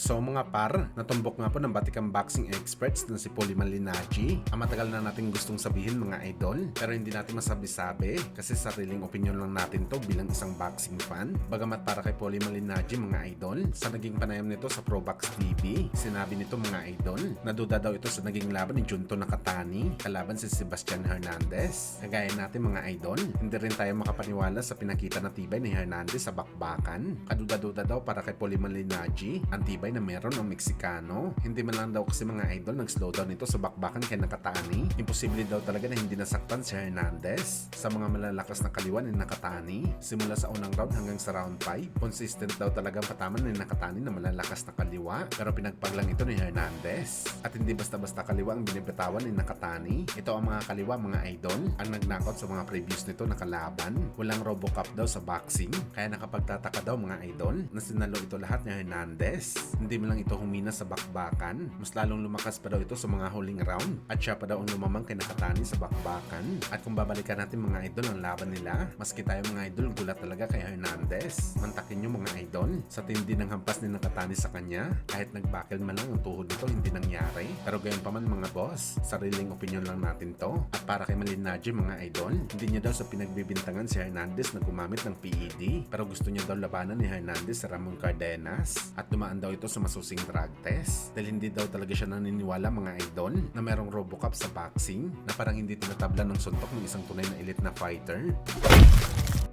So mga par, natumbok nga po ng batikang boxing experts na si Paulie Malignaggi. Ang matagal na natin gustong sabihin mga idol, pero hindi natin masabi-sabi kasi sariling opinion lang natin to bilang isang boxing fan. Bagamat para kay Paulie Malignaggi mga idol, sa naging panayam nito sa Probox TV, sinabi nito mga idol, naduda daw ito sa naging laban ni Junto Nakatani kalaban si Sebastian Hernandez. Kagaya natin mga idol, hindi rin tayo makapaniwala sa pinakita na tibay ni Hernandez sa bakbakan. Kaduda-duda daw para kay Paulie Malignaggi, ang tibay na meron ng Meksikano. Hindi man lang daw kasi mga idol nag-slow down ito sa bakbakan kay Nakatani. Imposible daw talaga na hindi nasaktan si Hernandez sa mga malalakas na kaliwa ni Nakatani. Simula sa unang round hanggang sa round 5, consistent daw talagang pataman ni Nakatani na malalakas na kaliwa, pero pinagpaglang ito ni Hernandez. At hindi basta-basta kaliwa ang binibitawan ni Nakatani. Ito ang mga kaliwa mga idol, ang nag-knockout sa mga previous nito na kalaban. Walang Robocop daw sa boxing, kaya nakapagtataka daw mga idol na sinalo ito lahat ni Hernandez. Hindi mo lang ito humina sa bakbakan, mas lalong lumakas pa daw ito sa mga huling round at siya pa daw ang lumamang kay Nakatani sa bakbakan. At kung babalikan natin mga idol ang laban nila, maski tayo mga idol gulat talaga kay Hernandez. Mantakin nyo mga idol, sa tindi ng hampas ni Nakatani sa kanya, kahit nagbakil man lang ang tuhod nito hindi nangyari. Pero gayon pa man mga boss, sariling opinion lang natin to. At para kay Malignaggi mga idol, hindi niya daw sa pinagbibintangan si Hernandez na gumamit ng PED, pero gusto niya daw labanan ni Hernandez sa Ramon Cardenas at dumaan daw ito sa masusing drug test dahil hindi daw talaga siya naniniwala mga idol na merong Robocop sa boxing na parang hindi tinatabla ng suntok ng isang tunay na elite na fighter.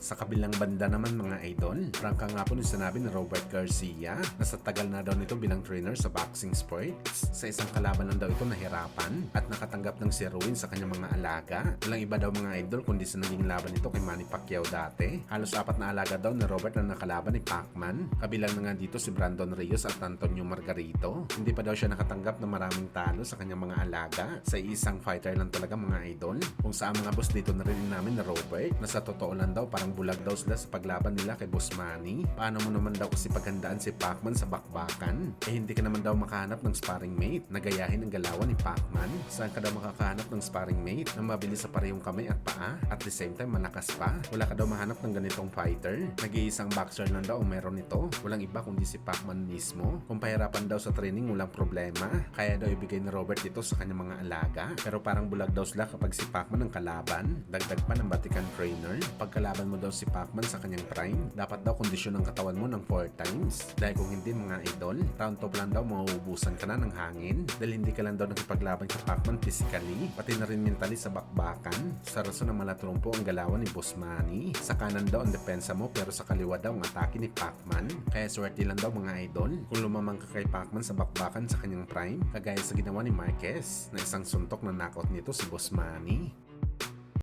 Sa kabilang banda naman mga idol, prangka nga po nung sinabi ni Robert Garcia na sa tagal na daw nito bilang trainer sa boxing sports, sa isang kalaban lang daw ito nahirapan at nakatanggap ng seruin sa kanyang mga alaga. Walang iba daw mga idol kundi sa naging laban nito kay Manny Pacquiao dati. Halos 4 na alaga daw ni Robert na nakalaban ni Pacman. Kabilang na nga dito si Brandon Rios at Antonio Margarito. Hindi pa daw siya nakatanggap ng maraming talo sa kanyang mga alaga. Sa isang fighter lang talaga mga idol. Kung saan mga boss dito na rin namin na Robert na sa totoo lang daw parang bulag daw sila sa paglaban nila kay Boss Manny. Paano mo naman daw kasi paghandaan si Pacman sa bakbakan? Eh hindi ka naman daw makahanap ng sparring mate na gayahin ang galawan ni Pacman. Saan ka daw makakahanap ng sparring mate na mabilis sa parehong kamay at paa at the same time malakas pa? Wala ka daw mahanap ng ganitong fighter. Nag-iisang boxer lang daw ang meron nito. Walang iba kundi si Pacman mismo. Kung pahirapan daw sa training walang problema. Kaya daw ibigay ni Robert dito sa kanyang mga alaga. Pero parang bulag daw sila kapag si Pacman ang kalaban. Dagdag pa ng Vatican trainer. Pagkalaban mo daw si Pacman sa kanyang prime, dapat daw kondisyon ang katawan mo ng 4 times. Dahil kung hindi mga idol, round top lang daw mauubusan ka na ng hangin. Dahil hindi ka lang daw nakipaglaban kay Pacman physically, pati na rin mentally sa bakbakan. Sa rason ng malatrumpo ang galawan ni Boss Manny. Sa kanan daw ang depensa mo pero sa kaliwa daw ang atake ni Pacman. Kaya swerte lang daw mga idol kung lumamang ka kay Pacman sa bakbakan sa kanyang prime, kagaya sa ginawa ni Marquez na isang suntok na knockout nito si Boss Manny.